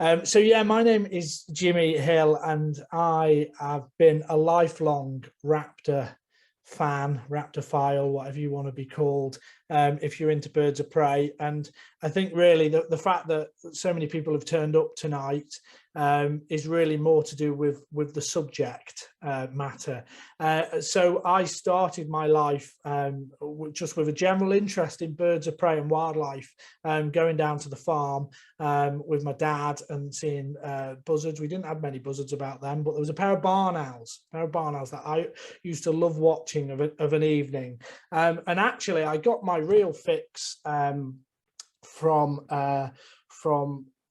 So yeah, my name is Jimmi Hill, and I have been a lifelong Raptor fan, Raptophile, whatever you want to be called, if you're into birds of prey. And I think really the fact that so many people have turned up tonight is really more to do with the subject matter. So I started my life just with a general interest in birds of prey and wildlife, going down to the farm with my dad and seeing buzzards. We didn't have many buzzards about then, but there was a pair of barn owls that I used to love watching of an evening. And actually, I got my real fix from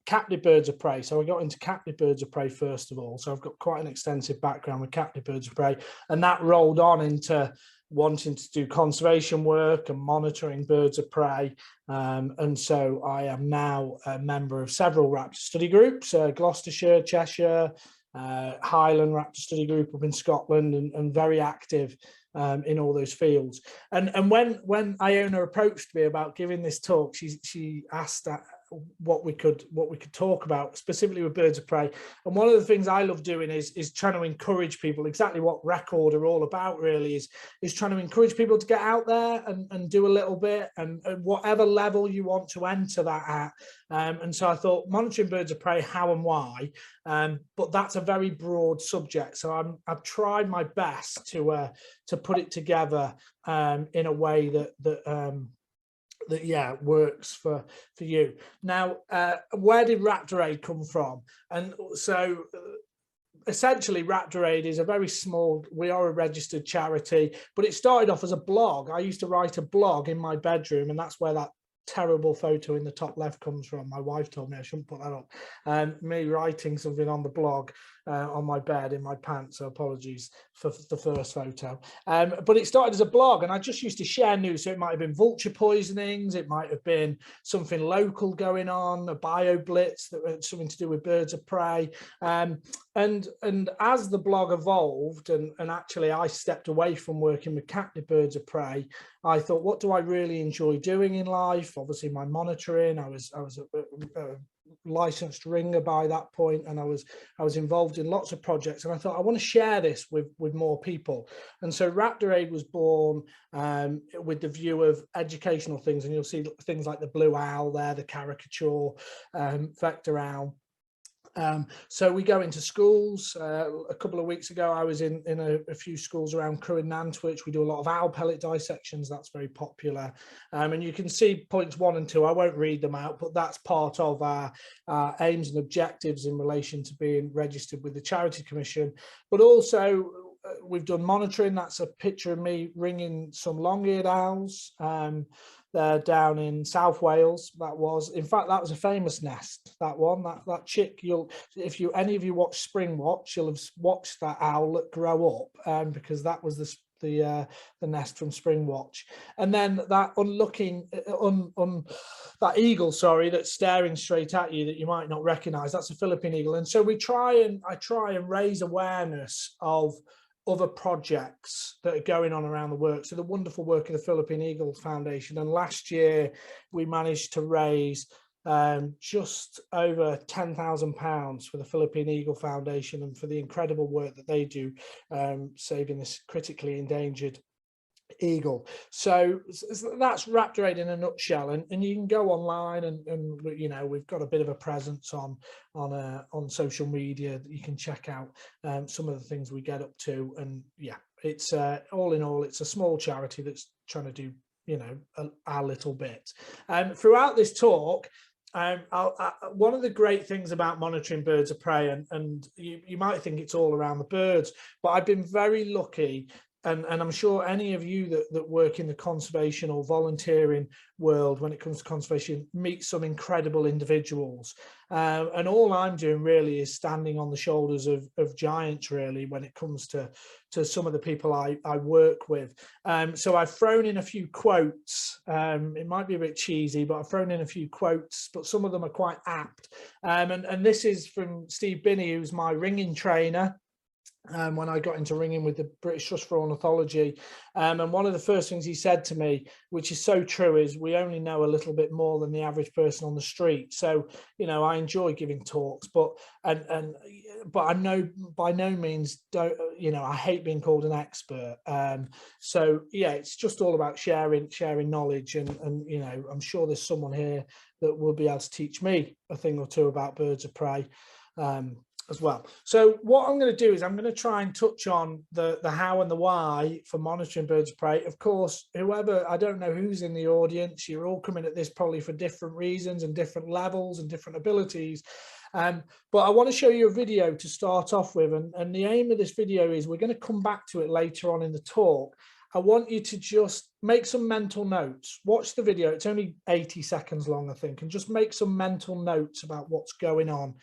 captive birds of prey. So I got into captive birds of prey first of all. So I've got quite an extensive background with captive birds of prey, and that rolled on into wanting to do conservation work and monitoring birds of prey. And so I am now a member of several raptor study groups, Gloucestershire, Cheshire, Highland Raptor Study Group up in Scotland, and very active in all those fields. And when Iona approached me about giving this talk, she asked what we could talk about specifically with birds of prey. And one of the things I love doing is trying to encourage people, exactly what Record are all about really, is trying to encourage people to get out there and do a little bit, and whatever level you want to enter that at. And so I thought monitoring birds of prey, how and why, but that's a very broad subject. So I've tried my best to put it together in a way that works for you. Now, where did Raptor Aid come from? And so essentially Raptor Aid is a very small, we are a registered charity, but it started off as a blog. I used to write a blog in my bedroom, and that's where that terrible photo in the top left comes from. My wife told me I shouldn't put that up. Me writing something on the blog on my bed in my pants, so apologies for the first photo. But it started as a blog, and I just used to share news. So it might have been vulture poisonings, it might have been something local going on, a bio blitz that had something to do with birds of prey. And as the blog evolved, and actually I stepped away from working with captive birds of prey, I thought, what do I really enjoy doing in life? Obviously my monitoring, I was a licensed ringer by that point, and I was involved in lots of projects, and I thought I want to share this with more people. And so Raptor Aid was born with the view of educational things, and you'll see things like the blue owl there, the caricature vector owl. So we go into schools. A couple of weeks ago, I was in a few schools around Crewe and Nantwich. We do a lot of owl pellet dissections. That's very popular. And you can see points 1 and 2. I won't read them out, but that's part of our aims and objectives in relation to being registered with the Charity Commission. But also, we've done monitoring. That's a picture of me ringing some long-eared owls. They're down in South Wales. That was a famous nest. That chick. If any of you watch Spring Watch, you'll have watched that owlet grow up, because that was the nest from Spring Watch. And then that that eagle, sorry, that's staring straight at you that you might not recognize, that's a Philippine eagle. And so I try and raise awareness of other projects that are going on around the work. So the wonderful work of the Philippine Eagle Foundation. And last year we managed to raise just over £10,000 for the Philippine Eagle Foundation, and for the incredible work that they do, saving this critically endangered eagle. So that's Raptor Aid in a nutshell, and you can go online and we've got a bit of a presence on social media that you can check out some of the things we get up to. And yeah, it's all in all, it's a small charity that's trying to do our little bit. Throughout this talk, one of the great things about monitoring birds of prey, and you might think it's all around the birds, but I've been very lucky, and I'm sure any of you that work in the conservation or volunteering world when it comes to conservation meet some incredible individuals, and all I'm doing really is standing on the shoulders of giants really when it comes to some of the people I work with. So I've thrown in a few quotes. It might be a bit cheesy, but I've thrown in a few quotes, but some of them are quite apt. And this is from Steve Binney, who's my ringing trainer. when I got into ringing with the British Trust for Ornithology. And one of the first things he said to me, which is so true, is we only know a little bit more than the average person on the street. So, you know, I enjoy giving talks, but I know by no means don't, you know, I hate being called an expert. So yeah, it's just all about sharing knowledge, and you know, I'm sure there's someone here that will be able to teach me a thing or two about birds of prey. As well. So what I'm going to do is I'm going to try and touch on the how and the why for monitoring birds of prey. Of course, whoever, I don't know who's in the audience, you're all coming at this probably for different reasons and different levels and different abilities. But I want to show you a video to start off with, and the aim of this video is we're going to come back to it later on in the talk. I want you to just make some mental notes. Watch the video. It's only 80 seconds long, I think, and just make some mental notes about what's going on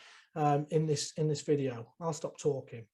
in this video. I'll stop talking.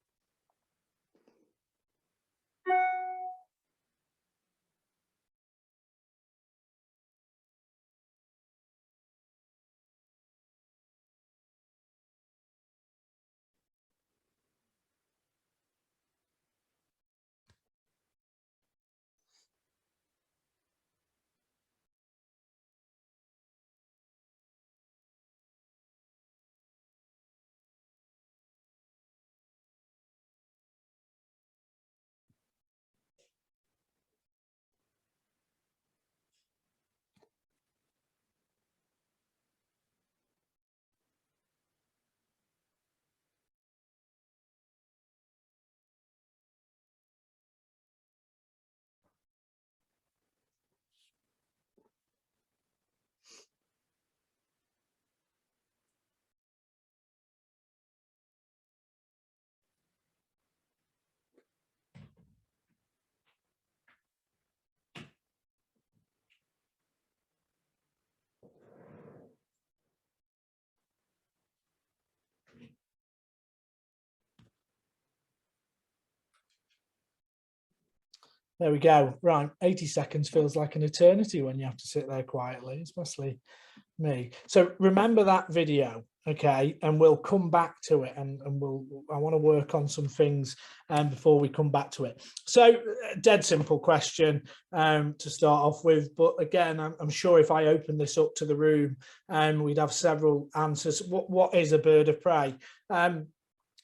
There we go. Right, 80 seconds feels like an eternity when you have to sit there quietly, especially me. So remember that video, okay? And we'll come back to it, and I want to work on some things before we come back to it. So dead simple question to start off with, but again, I'm sure if I open this up to the room, we'd have several answers. What is a bird of prey?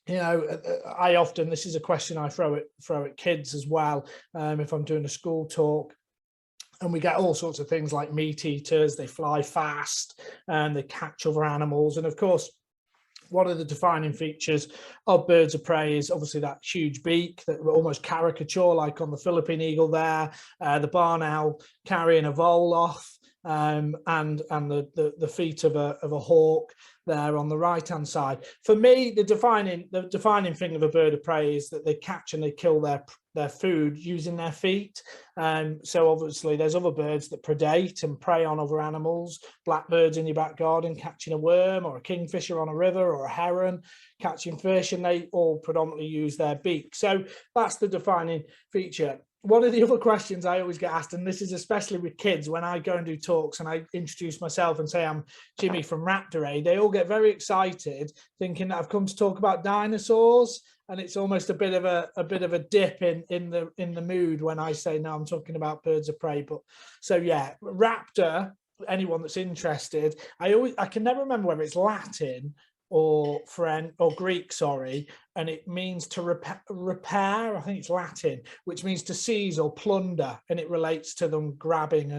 You know, I often, this is a question I throw at kids as well, if I'm doing a school talk. And we get all sorts of things like meat eaters, they fly fast and they catch other animals. And of course, one of the defining features of birds of prey is obviously that huge beak, that almost caricature like on the Philippine eagle there, the barn owl carrying a vole off, and the feet of a hawk there on the right hand side. For me, the defining thing of a bird of prey is that they catch and they kill their food using their feet. So obviously there's other birds that predate and prey on other animals, blackbirds in your back garden catching a worm, or a kingfisher on a river, or a heron catching fish, and they all predominantly use their beak. So that's the defining feature. One of the other questions I always get asked, and this is especially with kids, when I go and do talks and I introduce myself and say I'm Jimmy from Raptor Aid, they all get very excited thinking that I've come to talk about dinosaurs, and it's almost a bit of a dip in the mood when I say no, I'm talking about birds of prey. But so yeah, raptor, anyone that's interested, I can never remember whether it's Latin or French or Greek, sorry, and it means to repair, I think it's Latin, which means to seize or plunder, and it relates to them grabbing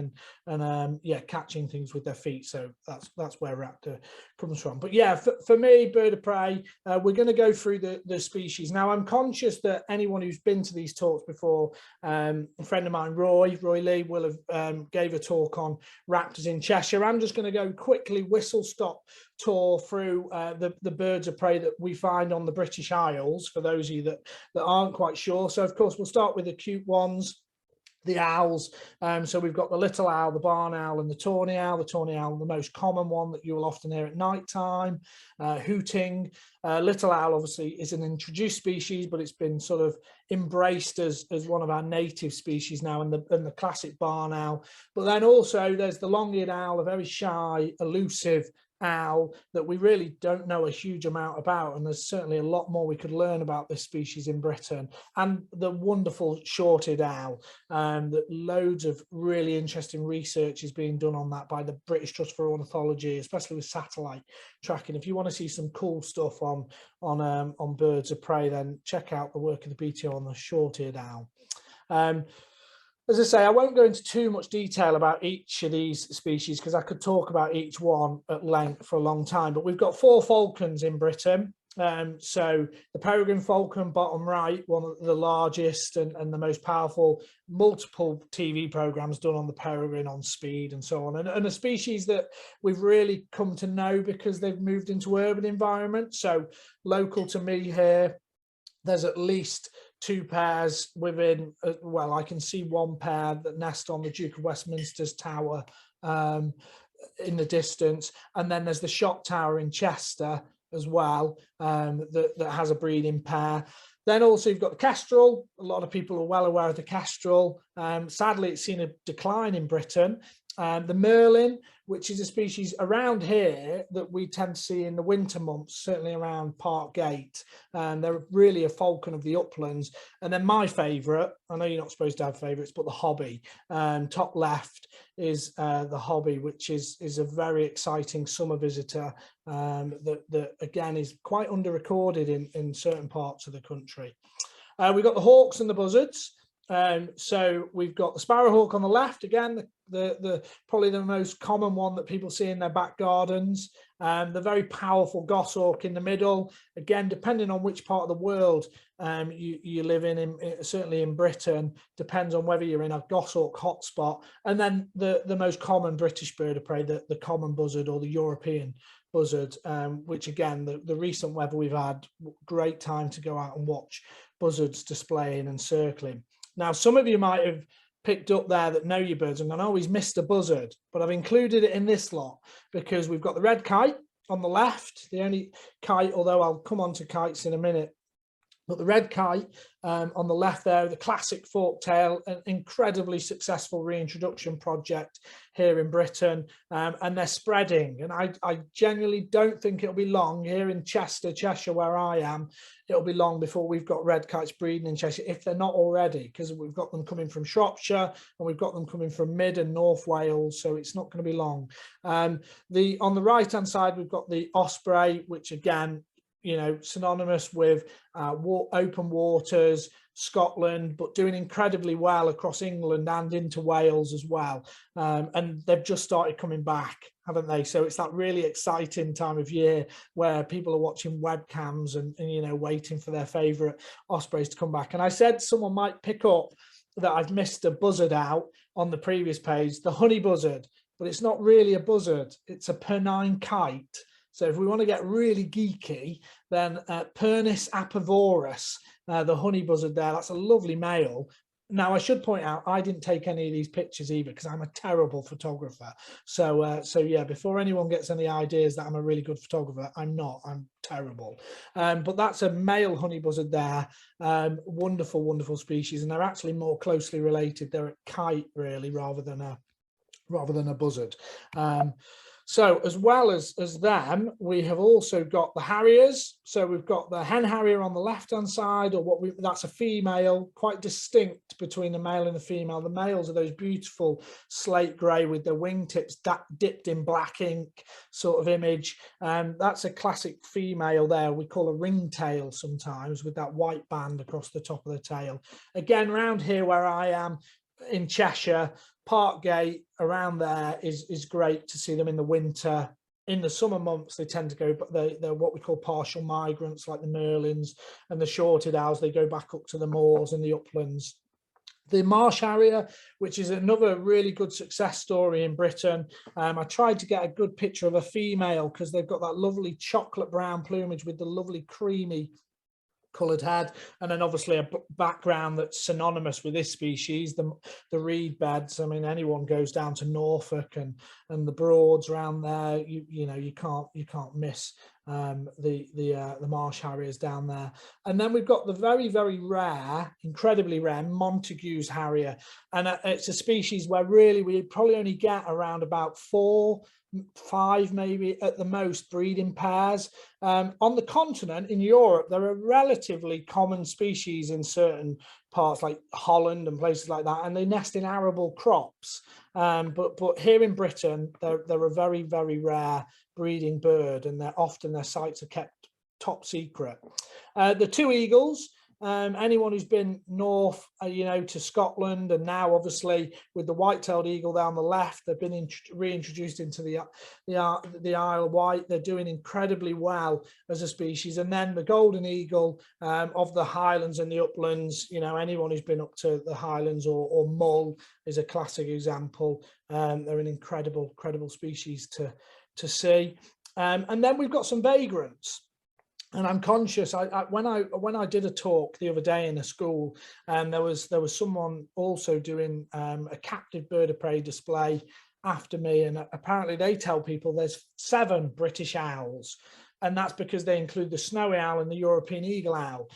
and yeah, catching things with their feet. So that's where raptor comes from. But yeah, for me, bird of prey, we're going to go through the species. Now, I'm conscious that anyone who's been to these talks before, a friend of mine, Roy Lee, will have gave a talk on raptors in Cheshire. I'm just going to go quickly whistle-stop tour through the birds of prey that we find on the British Isles, for those of you that aren't quite sure. So of course we'll start with the cute ones, the owls. So we've got the little owl, the barn owl, and the tawny owl. The tawny owl, the most common one that you will often hear at night time, hooting. Little owl obviously is an introduced species, but it's been sort of embraced as one of our native species now, and the classic barn owl. But then also there's the long-eared owl, a very shy, elusive owl that we really don't know a huge amount about, and there's certainly a lot more we could learn about this species in Britain. And the wonderful short-eared owl, that loads of really interesting research is being done on that by the British Trust for Ornithology, especially with satellite tracking. If you want to see some cool stuff on birds of prey, then check out the work of the BTO on the short-eared owl. As I say, I won't go into too much detail about each of these species because I could talk about each one at length for a long time, but we've got 4 falcons in Britain. So the peregrine falcon, bottom right, one of the largest and the most powerful, multiple TV programs done on the peregrine, on speed and so on, and a species that we've really come to know because they've moved into urban environments. So local to me here, there's at least 2 pairs within, well, I can see 1 pair that nest on the Duke of Westminster's tower in the distance. And then there's the shot tower in Chester as well, that has a breeding pair. Then also you've got the kestrel. A lot of people are well aware of the kestrel. Sadly, it's seen a decline in Britain. The merlin, which is a species around here that we tend to see in the winter months, certainly around Park Gate. They're really a falcon of the uplands. And then my favourite, I know you're not supposed to have favourites, but the hobby. Top left is the hobby, which is a very exciting summer visitor that again is quite under-recorded in certain parts of the country. We've got the hawks and the buzzards. So we've got the sparrowhawk on the left, again, the probably the most common one that people see in their back gardens. The very powerful goshawk in the middle, again, depending on which part of the world you live in, certainly in Britain, depends on whether you're in a goshawk hotspot. And then the most common British bird of prey, the common buzzard or the European buzzard, which again, the recent weather we've had, great time to go out and watch buzzards displaying and circling. Now, some of you might have picked up there that know your birds and gone, oh, he's missed a buzzard, but I've included it in this lot because we've got the red kite on the left, the only kite, although I'll come on to kites in a minute. But the red kite on the left there, the classic forktail, an incredibly successful reintroduction project here in Britain, and they're spreading. And I genuinely don't think it'll be long here in Cheshire, where I am. It'll be long before we've got red kites breeding in Cheshire, if they're not already, because we've got them coming from Shropshire and we've got them coming from Mid and North Wales, so it's not going to be long. On the right hand side, we've got the Osprey, which again, you know, synonymous with open waters, Scotland, but doing incredibly well across England and into Wales as well. And they've just started coming back, haven't they? So it's that really exciting time of year where people are watching webcams and you know, waiting for their favourite ospreys to come back. And I said someone might pick up that I've missed a buzzard out on the previous page, the honey buzzard, but it's not really a buzzard, it's a pernine kite. So if we want to get really geeky, then Pernis apivorus, the honey buzzard there, that's a lovely male. Now, I should point out, I didn't take any of these pictures either because I'm a terrible photographer. So yeah, before anyone gets any ideas that I'm a really good photographer, I'm not, I'm terrible. But that's a male honey buzzard there. Wonderful, wonderful species. And they're actually more closely related. They're a kite really, rather than a buzzard. So as well as them, we have also got the Harriers. So we've got the hen harrier on the left-hand side, or that's a female, quite distinct between the male and the female. The males are those beautiful slate grey with their wingtips dipped in black ink sort of image. That's a classic female there. We call a ringtail sometimes, with that white band across the top of the tail. Again, around here where I am in Cheshire, Parkgate, around there is great to see them in the winter. In the summer months, they tend to go, but they're what we call partial migrants, like the merlins and the short-eared owls. They go back up to the moors and the uplands. The marsh harrier, which is another really good success story in Britain. I tried to get a good picture of a female because they've got that lovely chocolate brown plumage with the lovely creamy coloured head, and then obviously a background that's synonymous with this species, the reed beds. I mean, anyone goes down to Norfolk and the Broads around there, you know, you can't miss the marsh harriers down there. And then we've got the very, very rare, incredibly rare Montagu's harrier. And it's a species where really we probably only get around about 4, 5 maybe at the most breeding pairs. On the continent in Europe, they're a relatively common species in certain parts like Holland and places like that, and they nest in arable crops. But here in Britain, they're a very, very rare breeding bird, and their sites are kept top secret. The two eagles. Anyone who's been north, to Scotland, and now obviously with the white-tailed eagle down the left, they've been reintroduced into the Isle of Wight. They're doing incredibly well as a species. And then the golden eagle of the Highlands and the uplands. Anyone who's been up to the Highlands or Mull is a classic example. They're an incredible species to see. And then we've got some vagrants. And I'm conscious. When I did a talk the other day in a school, there was someone also doing a captive bird of prey display after me, and apparently they tell people there's 7 British owls, and that's because they include the snowy owl and the European eagle owl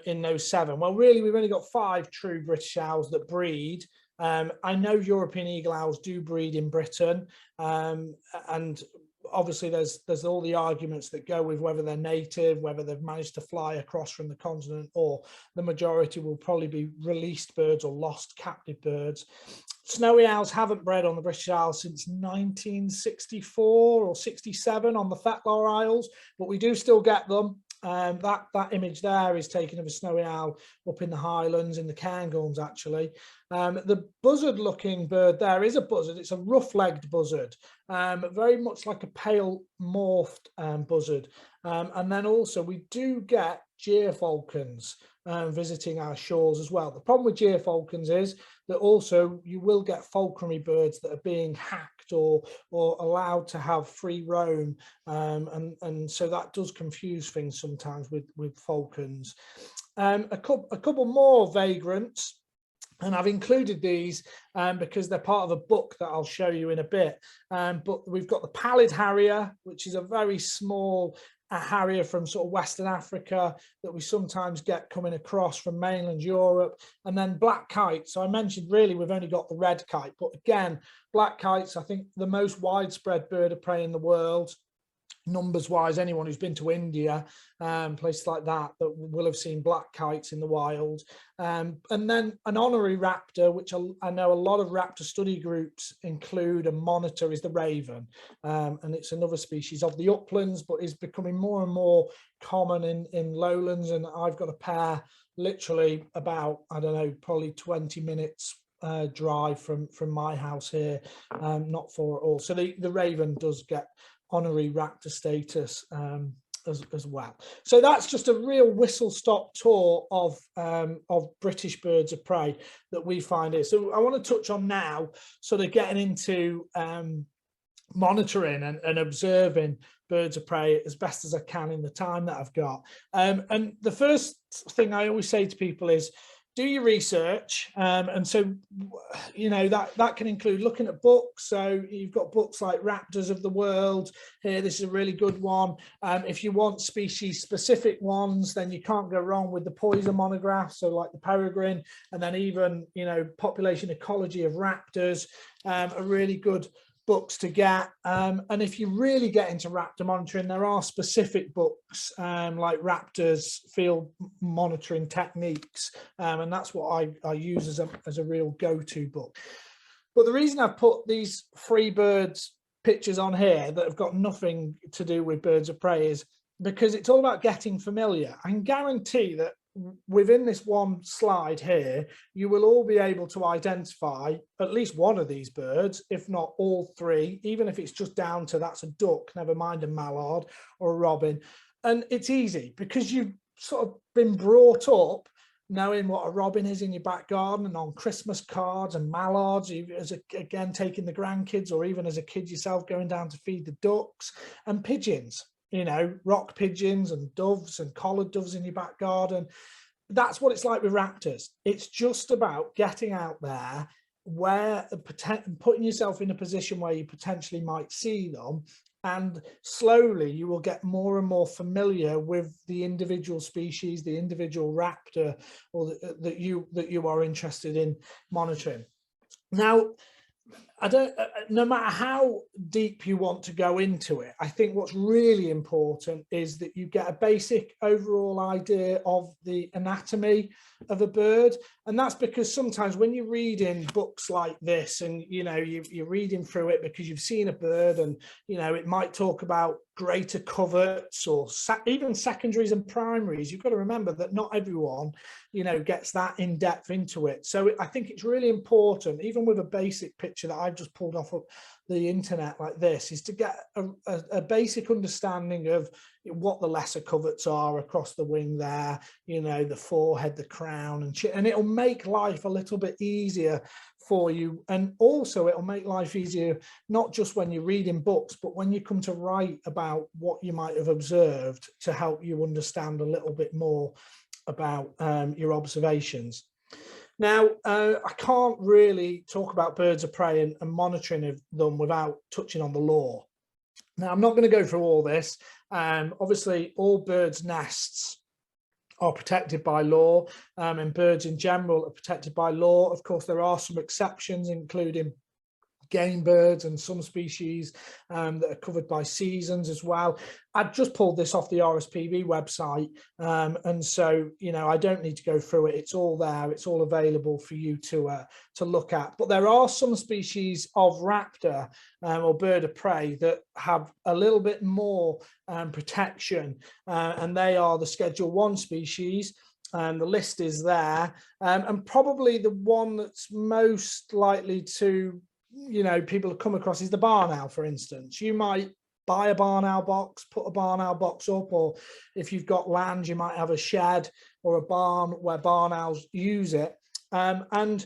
in those 7. Well, really, we've only got 5 true British owls that breed. I know European eagle owls do breed in Britain, and obviously there's all the arguments that go with whether they're native, whether they've managed to fly across from the continent, or the majority will probably be released birds or lost captive birds. Snowy owls haven't bred on the British Isles since 1964 or 67 on the Fetlar Isles, but we do still get them. That image there is taken of a snowy owl up in the Highlands, in the Cairngorms actually. The buzzard looking bird there is a buzzard. It's a rough-legged buzzard, very much like a pale morphed buzzard. And then also we do get gyrfalcons visiting our shores as well. The problem with gyrfalcons is that also you will get falconry birds that are being hacked or allowed to have free roam, and so that does confuse things sometimes with falcons. A couple more vagrants, and I've included these because they're part of a book that I'll show you in a bit. But we've got the pallid harrier, which is a very small harrier from sort of Western Africa that we sometimes get coming across from mainland Europe, and then black kite. So I mentioned really we've only got the red kite, but again, black kite's I think the most widespread bird of prey in the world. Numbers wise, anyone who's been to India, places like that will have seen black kites in the wild. And then an honorary raptor, which I know a lot of raptor study groups include and monitor, is the raven. And it's another species of the uplands, but is becoming more and more common in lowlands. And I've got a pair literally about, I don't know, probably 20 minutes drive from my house here, not far at all. So the raven does get honorary raptor status as well. So that's just a real whistle-stop tour of British birds of prey that we find here. So I want to touch on now, sort of getting into monitoring and observing birds of prey as best as I can in the time that I've got. And the first thing I always say to people is, do your research, and so that can include looking at books. So you've got books like Raptors of the World here. This is a really good one. If you want species specific ones, then you can't go wrong with the Poison monograph, so like the peregrine, and then even population ecology of raptors are really good books to get. And if you really get into raptor monitoring, there are specific books like Raptors Field Monitoring Techniques, and that's what I use as a real go-to book. But the reason I've put these free birds pictures on here that have got nothing to do with birds of prey is because it's all about getting familiar. I can guarantee that within this one slide here, you will all be able to identify at least one of these birds, if not all 3, even if it's just down to that's a duck, never mind a mallard or a robin. And it's easy because you've sort of been brought up knowing what a robin is in your back garden and on Christmas cards, and mallards, again, taking the grandkids, or even as a kid yourself going down to feed the ducks, and pigeons. Rock pigeons and doves and collared doves in your back garden. That's what it's like with raptors. It's just about getting out there putting yourself in a position where you potentially might see them, And slowly you will get more and more familiar with the individual species, the individual raptor, or that you are interested in monitoring. Now, no matter how deep you want to go into it, I think what's really important is that you get a basic overall idea of the anatomy of a bird. And that's because sometimes when you read in books like this, and you're reading through it because you've seen a bird, and it might talk about greater coverts or even secondaries and primaries, you've got to remember that not everyone gets that in depth into it. So I think it's really important, even with a basic picture that I've just pulled off of the internet like this, is to get a basic understanding of what the lesser coverts are across the wing there, the forehead, the crown, and it'll make life a little bit easier for you. And also it'll make life easier, not just when you're reading books, but when you come to write about what you might have observed, to help you understand a little bit more about your observations. Now, I can't really talk about birds of prey and monitoring of them without touching on the law. Now, I'm not going to go through all this. Obviously, all birds' nests are protected by law, and birds in general are protected by law. Of course, there are some exceptions, including game birds and some species that are covered by seasons as well. I've just pulled this off the RSPB website, and so I don't need to go through it. It's all there. It's all available for you to look at. But there are some species of raptor or bird of prey that have a little bit more protection, and they are the Schedule 1 species. The list is there, and probably the one that's most likely to people have come across is the barn owl, for instance. You might buy a barn owl box, put a barn owl box up, or if you've got land, you might have a shed or a barn where barn owls use it. And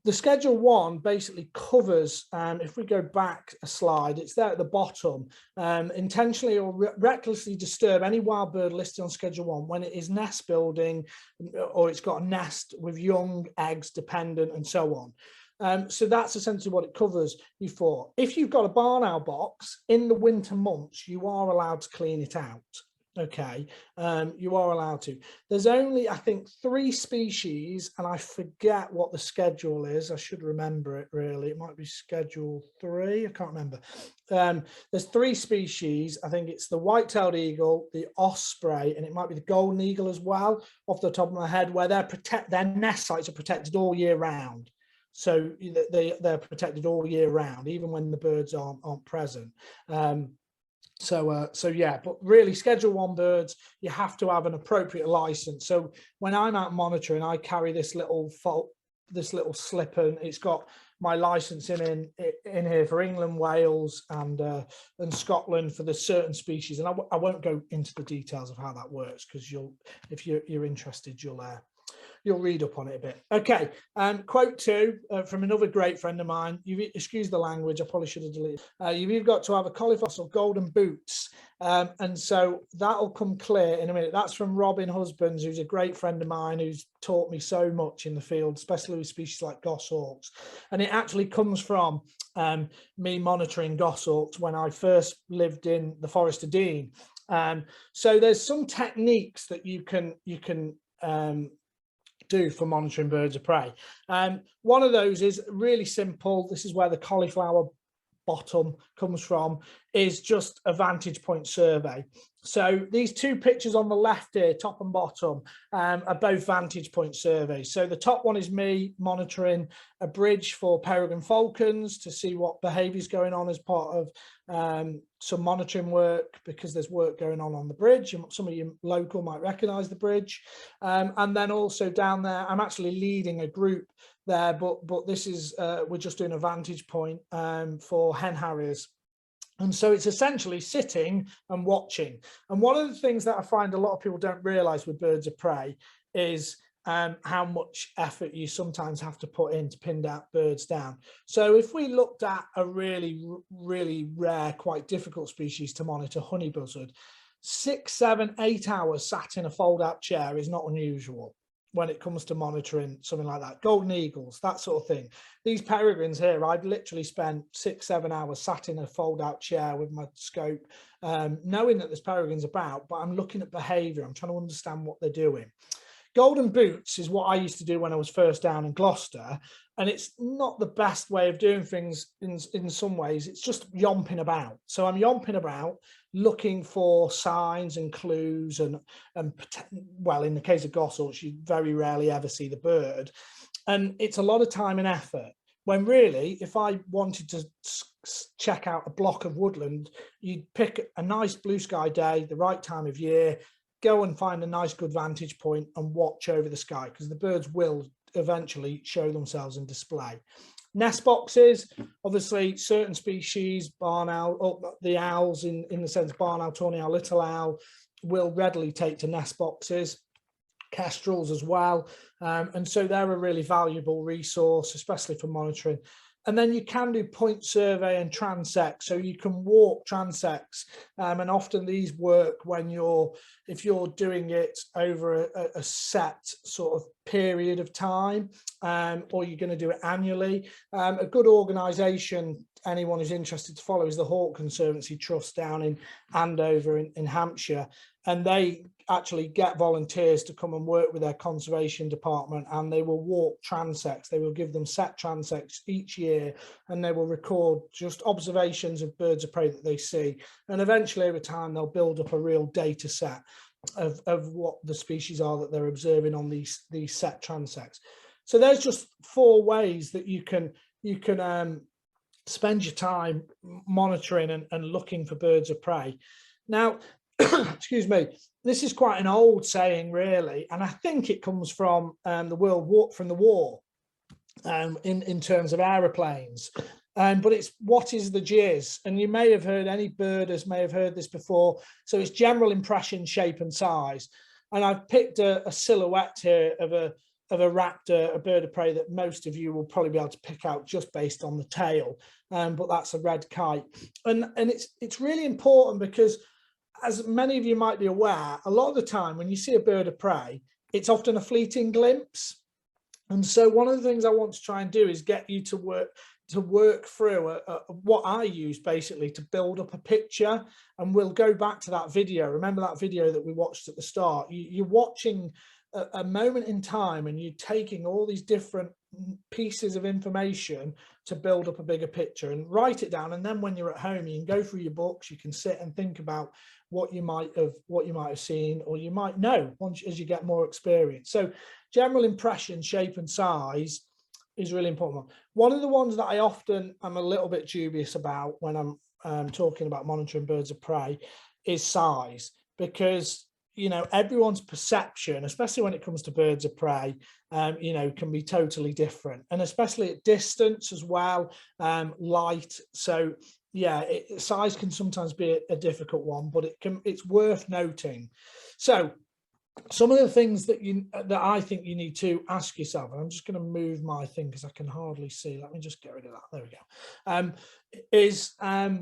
the Schedule 1 basically covers, if we go back a slide, it's there at the bottom, intentionally or recklessly disturb any wild bird listed on Schedule 1 when it is nest building, or it's got a nest with young, eggs, dependent, and so on. So that's essentially what it covers you for. If you've got a barn owl box in the winter months, you are allowed to clean it out. Okay, you are allowed to. There's only, I think, 3 species, and I forget what the schedule is. I should remember it, really. It might be Schedule 3. I can't remember. There's 3 species. I think it's the white-tailed eagle, the osprey, and it might be the golden eagle as well, off the top of my head, where their nest sites are protected all year round. So they're protected all year round, even when the birds aren't present. So yeah, but really Schedule 1 birds, you have to have an appropriate license. So when I'm out monitoring, I carry this little slip, and it's got my license in here for England, Wales, and Scotland for the certain species. And I won't go into the details of how that works, because if you're interested, you'll read up on it a bit. Okay, quote 2 from another great friend of mine. Excuse the language, I probably should have deleted. You've got to have a cauliflower or golden boots. And so that'll come clear in a minute. That's from Robin Husbands, who's a great friend of mine, who's taught me so much in the field, especially with species like goshawks. And it actually comes from me monitoring goshawks when I first lived in the Forest of Dean. So there's some techniques that you can do for monitoring birds of prey. One of those is really simple. This is where the cauliflower bottom comes from, is just a vantage point survey. So these 2 pictures on the left here, top and bottom, are both vantage point surveys. So the top one is me monitoring a bridge for peregrine falcons to see what behavior is going on as part of some monitoring work, because there's work going on the bridge. Some of you local might recognize the bridge. And then also down there, I'm actually leading a group there, but this is, we're just doing a vantage point for hen harriers. And so it's essentially sitting and watching. And one of the things that I find a lot of people don't realize with birds of prey is how much effort you sometimes have to put in to pin that birds down. So if we looked at a really, really rare, quite difficult species to monitor, honey buzzard, 6, 7, 8 hours sat in a fold-out chair is not unusual. when it comes to monitoring something like that. Golden eagles, that sort of thing. These peregrines here, I've literally spent 6-7 hours sat in a fold-out chair with my scope, knowing that there's peregrines about, but I'm looking at behaviour. I'm trying to understand what they're doing. Golden boots is what I used to do when I was first down in Gloucester, and it's not the best way of doing things in some ways. It's just yomping about. So I'm yomping about looking for signs and clues, and well, in the case of goshawks, you very rarely ever see the bird, and it's a lot of time and effort. When really, if I wanted to check out a block of woodland, you'd pick a nice blue sky day, the right time of year, go and find a nice good vantage point and watch over the sky, because the birds will eventually show themselves and display. Nest boxes, obviously certain species, barn owl, the owls in the sense barn owl, tawny owl, little owl, will readily take to nest boxes, kestrels as well, and so they're a really valuable resource, especially for monitoring. And then you can do point survey and transects, so you can walk transects, and often these work when if you're doing it over a set sort of period of time, or you're going to do it annually. A good organisation anyone who's interested to follow is the Hawk Conservancy Trust down in Andover in Hampshire, and they actually get volunteers to come and work with their conservation department, and they will walk transects. They will give them set transects each year, and they will record just observations of birds of prey that they see, and eventually over time they'll build up a real data set of what the species are that they're observing on these set transects. So there's just 4 ways that you can spend your time monitoring and looking for birds of prey. Now, excuse me, this is quite an old saying, really, and I think it comes from the war, in terms of aeroplanes. But it's what is the jizz? And you may have heard, any birders may have heard this before. So it's general impression, shape and size. And I've picked a silhouette here of a raptor, a bird of prey that most of you will probably be able to pick out just based on the tail. But that's a red kite. And it's really important because, as many of you might be aware, a lot of the time when you see a bird of prey, it's often a fleeting glimpse. And so one of the things I want to try and do is get you to work through what I use basically to build up a picture. And we'll go back to that video. Remember that video that we watched at the start? You're watching a moment in time, and you're taking all these different pieces of information to build up a bigger picture and write it down. And then when you're at home, you can go through your books, you can sit and think about what you might have seen, or you might know as you get more experience. So general impression, shape and size is really important. One of the ones that I often am a little bit dubious about when I'm talking about monitoring birds of prey is size, because everyone's perception, especially when it comes to birds of prey, can be totally different, and especially at distance as well, light. So yeah, size can sometimes be a difficult one, but it's worth noting. So some of the things that I think you need to ask yourself, and I'm just going to move my thing because I can hardly see. Let me just get rid of that. There we go.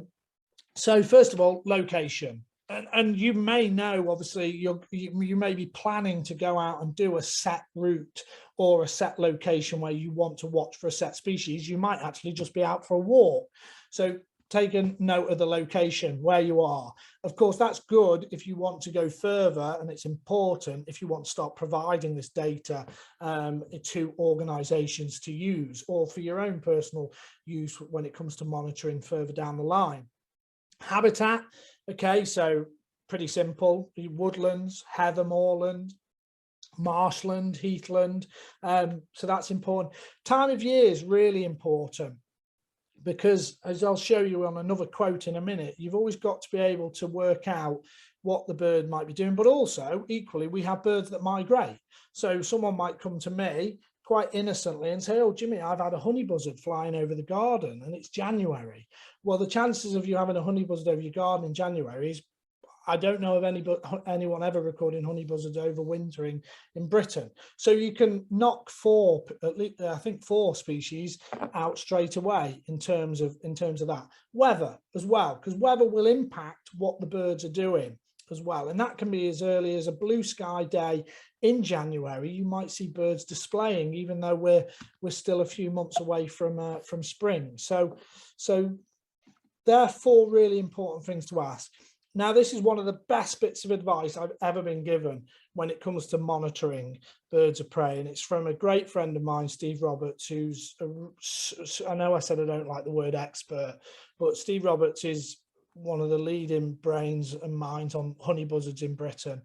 So first of all, location. And you may know, obviously, you may be planning to go out and do a set route or a set location where you want to watch for a set species. You might actually just be out for a walk. So take a note of the location where you are. Of course, that's good if you want to go further, and it's important if you want to start providing this data to organisations to use, or for your own personal use when it comes to monitoring further down the line. Habitat, okay, so pretty simple: woodlands, heather, moorland, marshland, heathland. So that's important. Time of year is really important, because, as I'll show you on another quote in a minute, you've always got to be able to work out what the bird might be doing. But also, equally, we have birds that migrate. So someone might come to me quite innocently and say, "Oh, Jimmy, I've had a honey buzzard flying over the garden and it's January." Well, the chances of you having a honey buzzard over your garden in January is, I don't know of anyone ever recording honey buzzards overwintering in Britain. So you can knock at least, I think 4 species out straight away in terms of that. Weather as well, because weather will impact what the birds are doing as well, and that can be as early as a blue sky day in January. You might see birds displaying, even though we're still a few months away from spring. So they're 4 really important things to ask. Now, this is one of the best bits of advice I've ever been given when it comes to monitoring birds of prey. And it's from a great friend of mine, Steve Roberts, who's, I know I said I don't like the word expert, but Steve Roberts is one of the leading brains and minds on honey buzzards in Britain,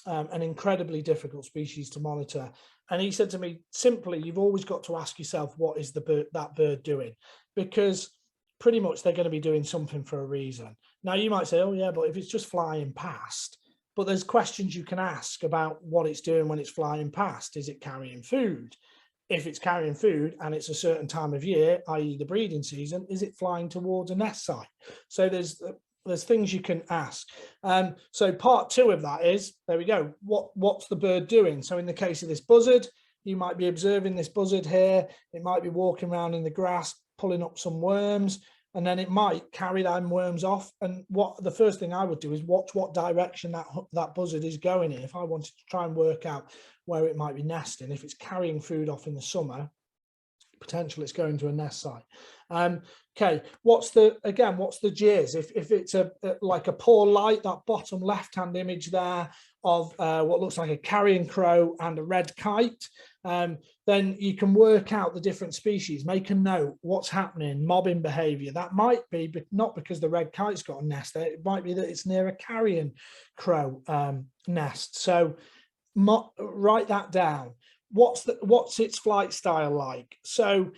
an incredibly difficult species to monitor. And he said to me, simply, you've always got to ask yourself, what is that bird doing? Because pretty much they're going to be doing something for a reason. Now, you might say, oh yeah, but if it's just flying past, but there's questions you can ask about what it's doing when it's flying past. Is it carrying food? If it's carrying food and it's a certain time of year, i.e. the breeding season, is it flying towards a nest site? So there's things you can ask. So part 2 of that is, there we go, what's the bird doing? So in the case of this buzzard, you might be observing this buzzard here. It might be walking around in the grass, pulling up some worms, and then it might carry them worms off. And the first thing I would do is watch what direction that buzzard is going in. If I wanted to try and work out where it might be nesting, if it's carrying food off in the summer, potentially it's going to a nest site. Okay, what's the jeers? If it's like a poor light, that bottom left-hand image there of what looks like a carrion crow and a red kite, then you can work out the different species, make a note, what's happening, mobbing behavior. That might be, but not because the red kite's got a nest there. It might be that it's near a carrion crow nest. So write that down. What's its flight style like? So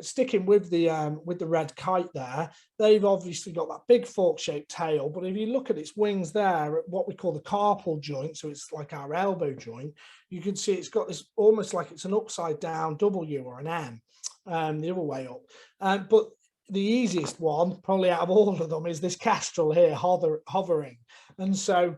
sticking with the red kite there, they've obviously got that big fork-shaped tail, but if you look at its wings there, at what we call the carpal joint, so it's like our elbow joint, you can see it's got this almost like it's an upside down W or an M, the other way up. But the easiest one, probably out of all of them, is this kestrel here hovering. And so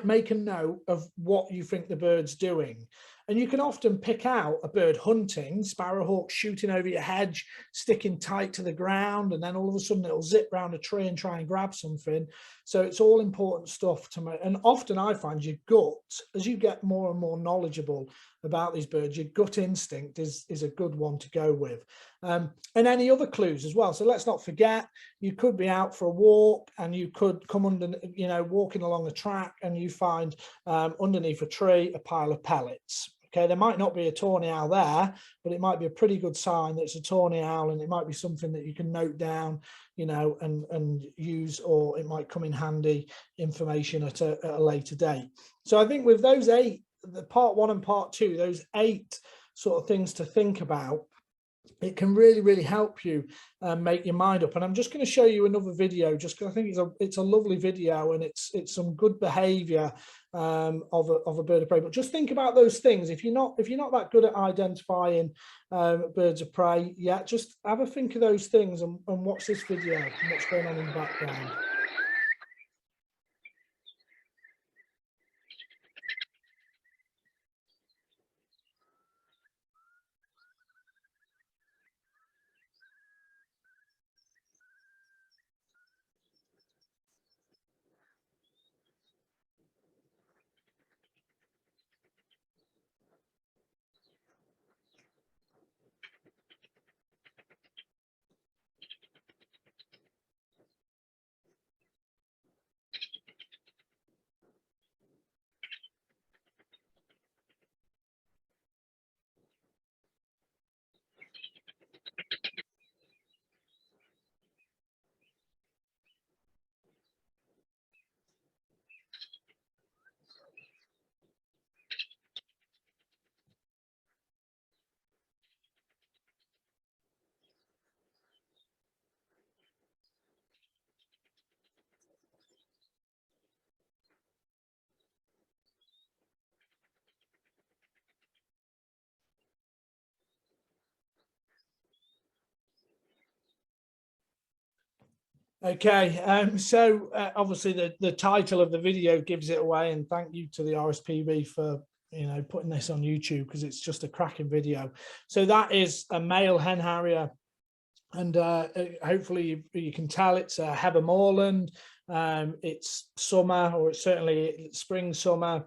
make a note of what you think the bird's doing. And you can often pick out a bird hunting, sparrowhawk shooting over your hedge, sticking tight to the ground, and then all of a sudden it'll zip round a tree and try and grab something. So it's all important stuff to make. And often I find your gut, as you get more and more knowledgeable about these birds, your gut instinct is a good one to go with. And any other clues as well. So let's not forget, you could be out for a walk and you could come under, walking along a track, and you find underneath a tree a pile of pellets. Okay, there might not be a tawny owl there, but it might be a pretty good sign that it's a tawny owl, and it might be something that you can note down, and use, or it might come in handy information at a later date. So I think with those 8, the part 1 and part 2, those 8 sort of things to think about, it can really, really help you make your mind up. And I'm just going to show you another video, just because I think it's a lovely video, and it's some good behavior of a bird of prey. But just think about those things. If you're not that good at identifying birds of prey yet, just have a think of those things and watch this video and what's going on in the background. Okay, so obviously the title of the video gives it away, and thank you to the RSPB for putting this on YouTube, because it's just a cracking video. So that is a male hen harrier, and hopefully you can tell it's a Heather Moreland, it's summer, or it's certainly spring, summer,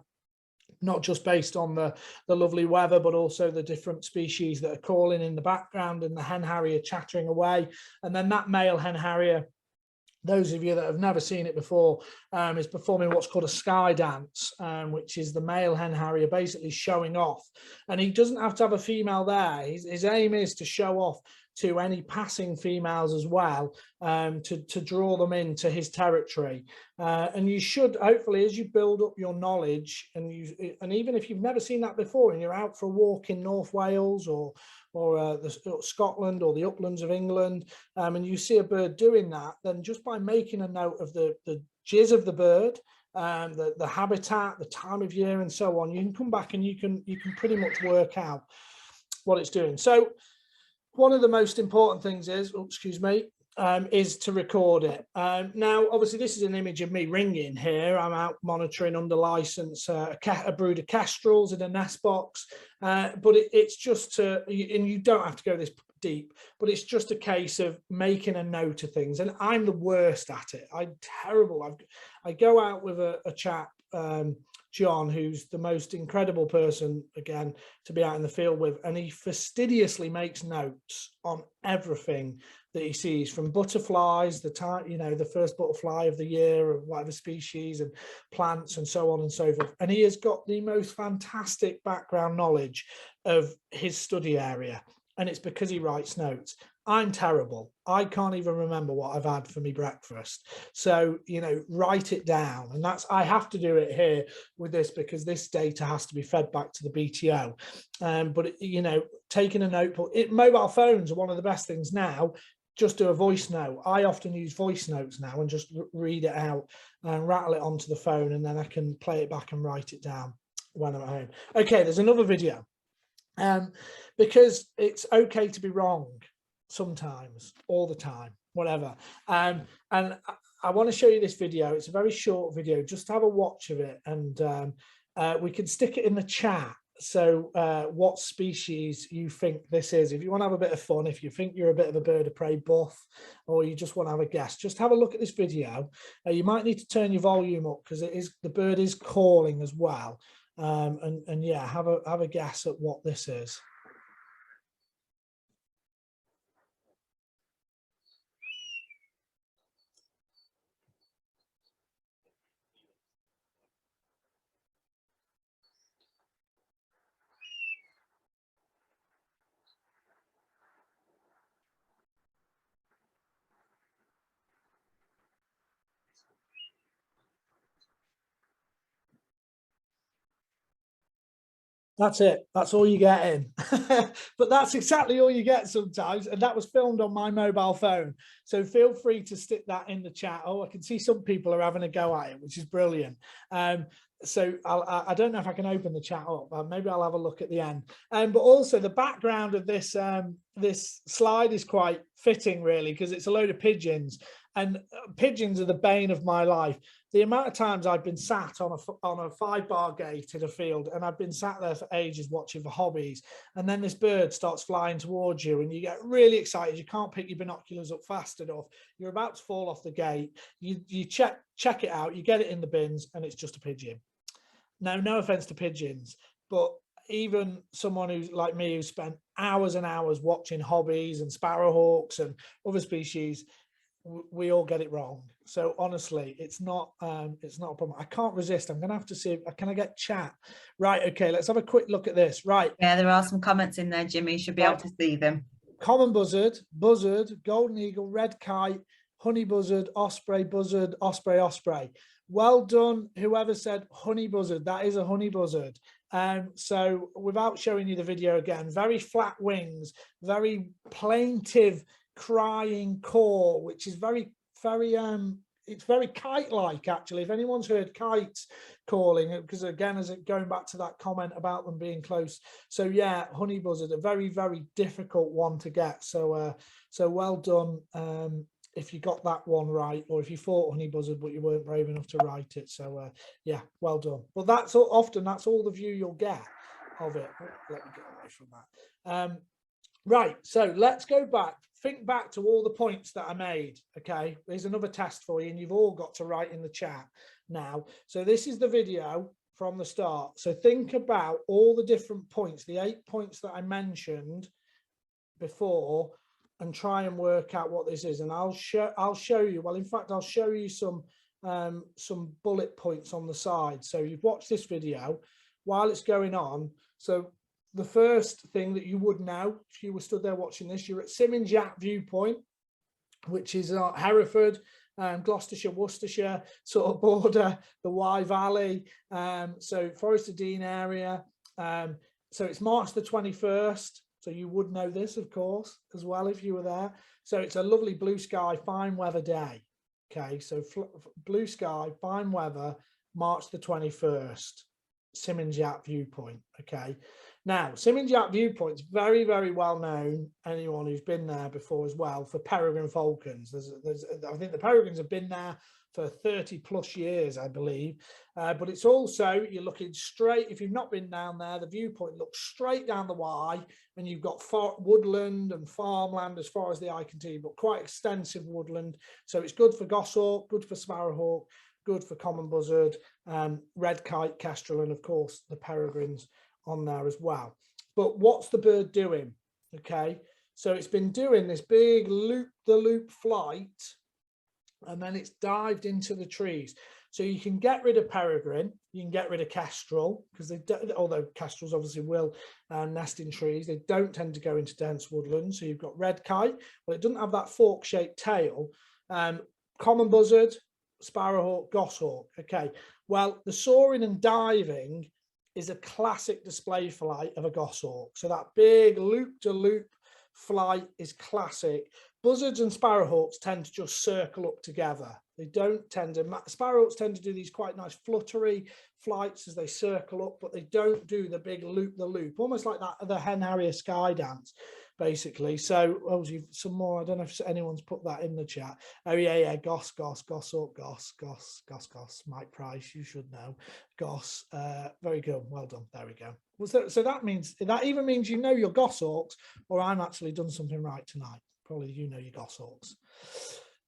not just based on the lovely weather, but also the different species that are calling in the background and the hen harrier chattering away. And then that male hen harrier, those of you that have never seen it before, is performing what's called a sky dance, which is the male hen harrier basically showing off. And he doesn't have to have a female there. His aim is to show off to any passing females as well, to draw them into his territory. And you should, hopefully, as you build up your knowledge, and even if you've never seen that before and you're out for a walk in North Wales or Scotland or the uplands of England, and you see a bird doing that, then just by making a note of the jizz of the bird, the habitat, the time of year, and so on, you can come back and you can pretty much work out what it's doing. So one of the most important things is, is to record it. Now, obviously, this is an image of me ringing here. I'm out monitoring under license a brood of kestrels in a nest box, but it's just to, and you don't have to go this deep, but it's just a case of making a note of things. And I'm the worst at it. I'm terrible. I go out with a chap, John, who's the most incredible person, again, to be out in the field with, and he fastidiously makes notes on everything that he sees, from butterflies, the time, the first butterfly of the year, or whatever species, and plants, and so on and so forth. And he has got the most fantastic background knowledge of his study area, and it's because he writes notes. I'm terrible. I can't even remember what I've had for me breakfast. So, write it down. And I have to do it here with this, because this data has to be fed back to the BTO. But, taking a notebook, mobile phones are one of the best things now. Just do a voice note. I often use voice notes now and just read it out and rattle it onto the phone, and then I can play it back and write it down when I'm at home. Okay, there's another video. Because it's okay to be wrong sometimes, all the time, whatever. And I want to show you this video. It's a very short video. Just have a watch of it, and we can stick it in the chat. So what species you think this is. If you want to have a bit of fun, if you think you're a bit of a bird of prey buff, or you just want to have a guess, just have a look at this video. You might need to turn your volume up, because the bird is calling as well. And yeah, have a guess at what this is. That's it. That's all you get in. But that's exactly all you get sometimes. And that was filmed on my mobile phone. So feel free to stick that in the chat. Oh, I can see some people are having a go at it, which is brilliant. So I don't know if I can open the chat up. Maybe I'll have a look at the end. But also the background of this this slide is quite fitting, really, because it's a load of pigeons. And pigeons are the bane of my life. The amount of times I've been sat on a 5-bar gate in a field, and I've been sat there for ages watching for hobbies, and then this bird starts flying towards you, and you get really excited. You can't pick your binoculars up fast enough. You're about to fall off the gate. You check it out. You get it in the bins, and it's just a pigeon. Now, no offense to pigeons, but even someone who's like me, who spent hours and hours watching hobbies and sparrowhawks and other species, we all get it wrong. So honestly, it's not a problem. I can't resist. I'm gonna have to see can I get chat. Right, okay, let's have a quick look at this. Right, yeah, there are some comments in there, Jimmy. You should be able to see them. Common buzzard, golden eagle, red kite, honey buzzard, osprey, osprey. Well done, whoever said honey buzzard. That is a honey buzzard. So without showing you the video again, very flat wings, very plaintive crying call, which is very it's very kite-like, actually. If anyone's heard kites calling, because again, as it going back to that comment about them being close, so yeah, honey buzzard, a very, very difficult one to get. So so well done if you got that one right, or if you thought honey buzzard but you weren't brave enough to write it. So yeah, well done. But that's all the view you'll get of it. Let me get away from that. Right, so let's go back. Think back to all the points that I made. Okay, there's another test for you, and you've all got to write in the chat now. So this is the video from the start. So think about all the different points, the 8 points that I mentioned before, and try and work out what this is. And I'll show you. Well, in fact, I'll show you some bullet points on the side. So you've watched this video while it's going on. So the first thing that you would know if you were stood there watching this, you're at Simins Yat viewpoint, which is Hereford, Gloucestershire, Worcestershire sort of border, the Wye Valley, so Forest of Dean area. So it's March the 21st. So you would know this, of course, as well if you were there. So it's a lovely blue sky, fine weather day. Okay, so blue sky, fine weather, March the 21st, Simins Yat viewpoint. Okay. Now, Simins Yat viewpoint is very, very well known. Anyone who's been there before as well for peregrine falcons. I think the peregrines have been there for 30 plus years, I believe. But it's also, you're looking straight, if you've not been down there, the viewpoint looks straight down the Wye, and you've got woodland and farmland as far as the eye can see, but quite extensive woodland. So it's good for goshawk, good for sparrowhawk, good for common buzzard, red kite, kestrel, and of course the peregrines on there as well. But what's the bird doing? Okay, so it's been doing this big loop-the-loop flight, and then it's dived into the trees. So you can get rid of peregrine, you can get rid of kestrel, because they don't, although kestrels obviously will nest in trees, they don't tend to go into dense woodland. So you've got red kite, well, it doesn't have that fork-shaped tail. Common buzzard, sparrowhawk, goshawk. Okay, well, the soaring and diving is a classic display flight of a goshawk. So that big loop-to-loop flight is classic. Buzzards and sparrowhawks tend to just circle up together. They don't tend to, sparrowhawks tend to do these quite nice fluttery flights as they circle up, but they don't do the big loop-the-loop, almost like that, the hen harrier sky dance, basically. So, oh, some more, I don't know if anyone's put that in the chat. Oh yeah, goshawk, Mike Price, you should know. Goss, very good, well done, there we go. So that means, that even means you know your goshawks, or I'm actually done something right tonight. Probably you know your goshawks.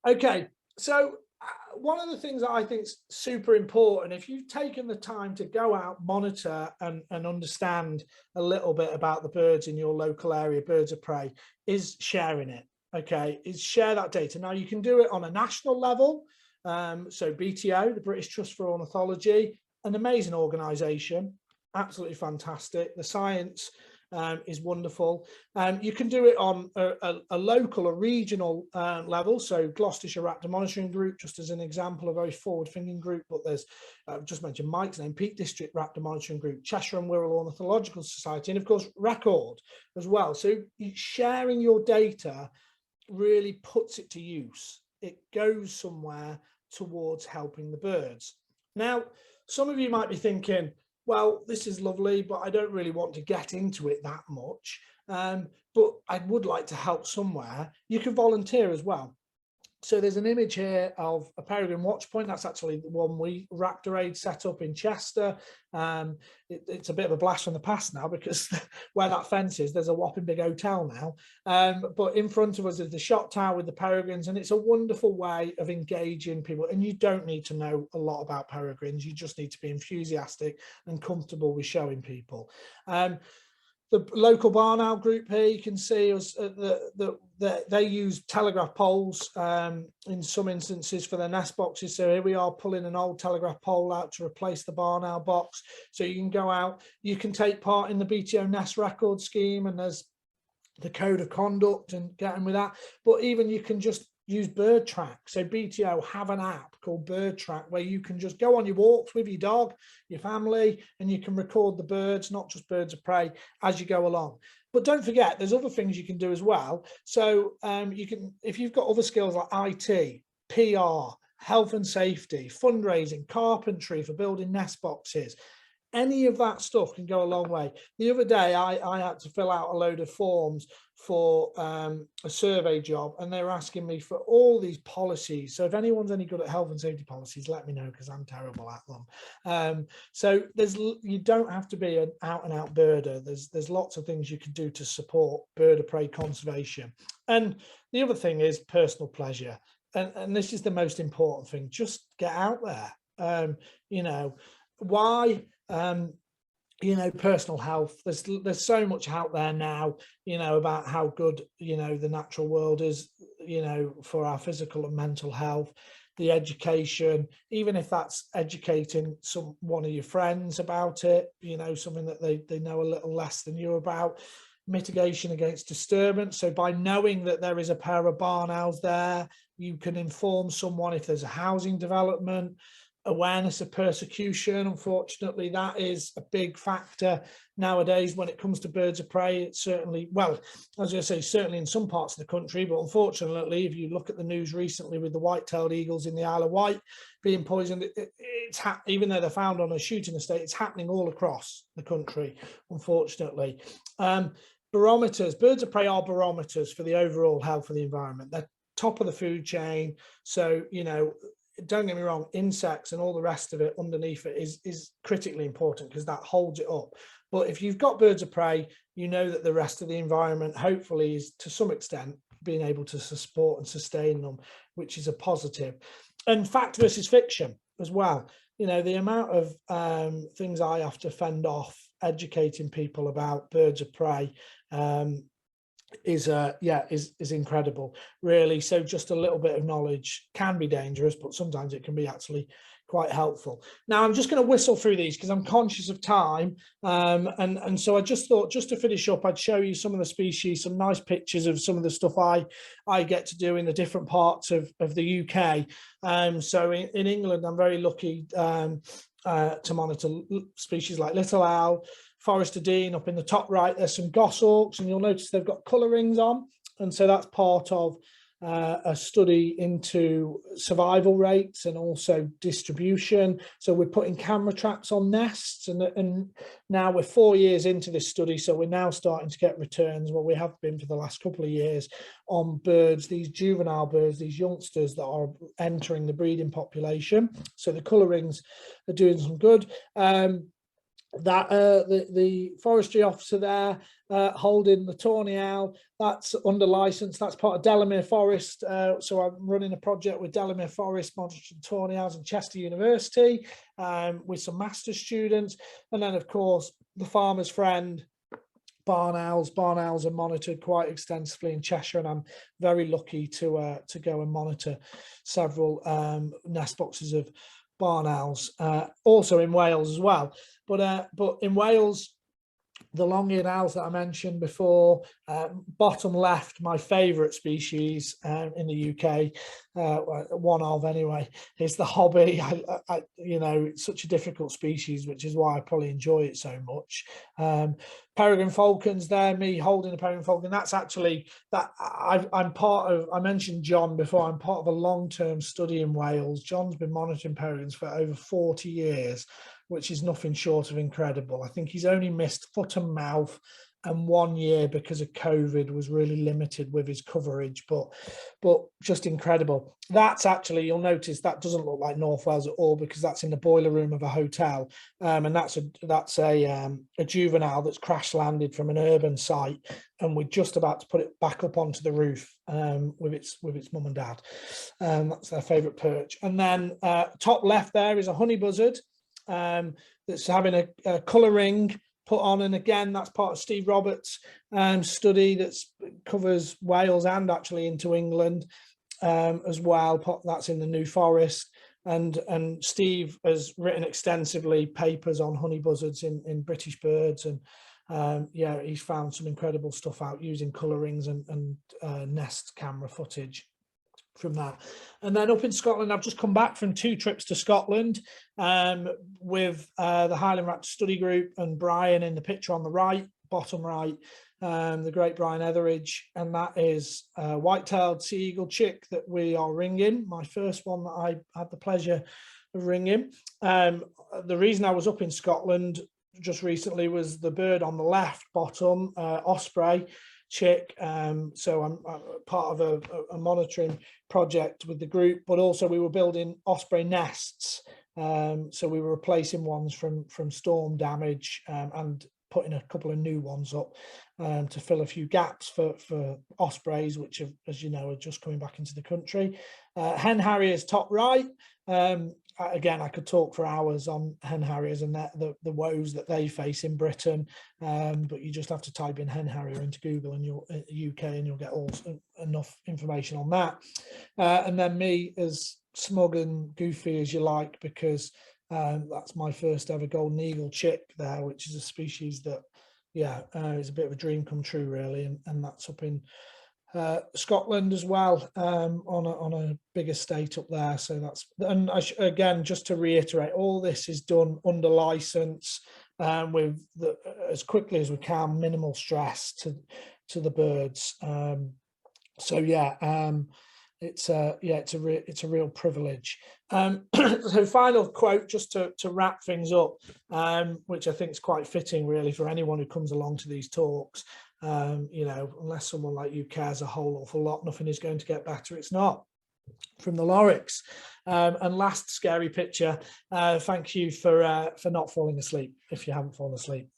Okay, so one of the things that I think is super important, if you've taken the time to go out, monitor and understand a little bit about the birds in your local area, birds of prey, is sharing it. Okay, is share that data. Now you can do it on a national level. So BTO, the British Trust for Ornithology, an amazing organisation, absolutely fantastic. The science is wonderful. You can do it on a local or regional level. So Gloucestershire Raptor Monitoring Group, just as an example, a very forward-thinking group. But there's, just mentioned Mike's name, Peak District Raptor Monitoring Group, Cheshire and Wirral Ornithological Society, and of course Record as well. So sharing your data really puts it to use. It goes somewhere towards helping the birds. Now, some of you might be thinking, well, this is lovely, but I don't really want to get into it that much. But I would like to help somewhere. You can volunteer as well. So there's an image here of a peregrine watch point. That's actually the one we Raptor Aid set up in Chester. It's a bit of a blast from the past now, because where that fence is, there's a whopping big hotel now. But in front of us is the shot tower with the peregrines, and it's a wonderful way of engaging people. And you don't need to know a lot about peregrines. You just need to be enthusiastic and comfortable with showing people. The local barn owl group here, you can see us they use telegraph poles in some instances for their nest boxes. So here we are pulling an old telegraph pole out to replace the barn owl box. So you can go out, you can take part in the BTO nest record scheme, and there's the code of conduct and getting with that. But even you can just use bird track. So BTO have an app called Bird Track, where you can just go on your walks with your dog, your family, and you can record the birds, not just birds of prey, as you go along. But don't forget, there's other things you can do as well. So you can, if you've got other skills like IT, PR, health and safety, fundraising, carpentry for building nest boxes, any of that stuff can go a long way. The other day, I had to fill out a load of forms for a survey job, and they were asking me for all these policies. So if anyone's any good at health and safety policies, let me know, because I'm terrible at them. So you don't have to be an out and out birder. There's lots of things you can do to support bird of prey conservation. And the other thing is personal pleasure. And this is the most important thing. Just get out there. You know, why? You know, personal health. There's so much out there now, you know, about how good, you know, the natural world is, you know, for our physical and mental health. The education, even if that's educating one of your friends about it, you know, something that they know a little less than you about. Mitigation against disturbance. So by knowing that there is a pair of barn owls there, you can inform someone if there's a housing development. Awareness of persecution, unfortunately, that is a big factor nowadays when it comes to birds of prey. It's certainly, well, as I say, certainly in some parts of the country, but unfortunately, if you look at the news recently with the white-tailed eagles in the Isle of Wight being poisoned, even though they're found on a shooting estate, it's happening all across the country, unfortunately. Barometers, birds of prey are barometers for the overall health of the environment. They're top of the food chain. So, you know, don't get me wrong, insects and all the rest of it underneath it is critically important, because that holds it up. But if you've got birds of prey, you know that the rest of the environment hopefully is to some extent being able to support and sustain them, which is a positive. And fact versus fiction as well. You know, the amount of things I have to fend off educating people about birds of prey is incredible, really. So just a little bit of knowledge can be dangerous, but sometimes it can be actually quite helpful. Now I'm just going to whistle through these because I'm conscious of time, and so I just thought, just to finish up, I'd show you some of the species, some nice pictures of some of the stuff I get to do in the different parts of the UK. So in England, I'm very lucky to monitor species like little owl, Forest of Dean. Up in the top right, there's some goshawks, and you'll notice they've got colour rings on, and so that's part of a study into survival rates and also distribution. So we're putting camera traps on nests, and now we're 4 years into this study, so we're now starting to get returns, well, we have been for the last couple of years, on birds, these juvenile birds, these youngsters that are entering the breeding population. So the colour rings are doing some good. The forestry officer there holding the tawny owl, that's under license, that's part of Delamere Forest. So I'm running a project with Delamere Forest monitoring tawny owls in Chester University with some master's students. And then of course the farmer's friend, barn owls. Barn owls are monitored quite extensively in Cheshire, and I'm very lucky to go and monitor several nest boxes of barn owls, also in Wales as well. But in Wales, the long-eared owls that I mentioned before, bottom left, my favourite species in the UK, one of anyway, is the hobby. You know, it's such a difficult species, which is why I probably enjoy it so much. Peregrine falcons there, me holding a peregrine falcon. That's actually that I'm part of. I mentioned John before. I'm part of a long-term study in Wales. John's been monitoring peregrines for over 40 years, which is nothing short of incredible. I think he's only missed foot and mouth, and 1 year because of COVID was really limited with his coverage, but just incredible. That's actually, you'll notice that doesn't look like North Wales at all, because that's in the boiler room of a hotel, and that's a juvenile that's crash landed from an urban site, and we're just about to put it back up onto the roof with its mum and dad. That's their favourite perch. And then top left there is a honey buzzard that's having a colour ring put on, and again that's part of Steve Roberts' study that covers Wales and actually into England as well. That's in the New Forest, and Steve has written extensively papers on honey buzzards in British birds, and yeah, he's found some incredible stuff out using colour rings and nest camera footage from that. And then up in Scotland, I've just come back from 2 trips to Scotland with the Highland Raptor Study Group, and Brian in the picture on the right, bottom right, the great Brian Etheridge, and that is a white-tailed sea eagle chick that we are ringing, my first one that I had the pleasure ringing. The reason I was up in Scotland just recently was the bird on the left bottom, Osprey chick. So I'm part of a monitoring project with the group, but also we were building Osprey nests. So we were replacing ones from storm damage, and putting a couple of new ones up to fill a few gaps for ospreys, which have, as you know, are just coming back into the country. Hen harriers top right. Again, I could talk for hours on hen harriers and the woes that they face in Britain, but you just have to type in hen harrier into Google and you'll UK, and you'll get enough information on that. And then me, as smug and goofy as you like, because that's my first ever golden eagle chick there, which is a species that, is a bit of a dream come true, really, and that's up in Scotland as well, on a big estate up there. So that's, and again, just to reiterate, all this is done under license, with as quickly as we can, minimal stress to the birds. It's a real privilege. So final quote, just to wrap things up, which I think is quite fitting really for anyone who comes along to these talks. Unless someone like you cares a whole awful lot, nothing is going to get better. It's not. From the Lorix. And last scary picture, thank you for not falling asleep if you haven't fallen asleep.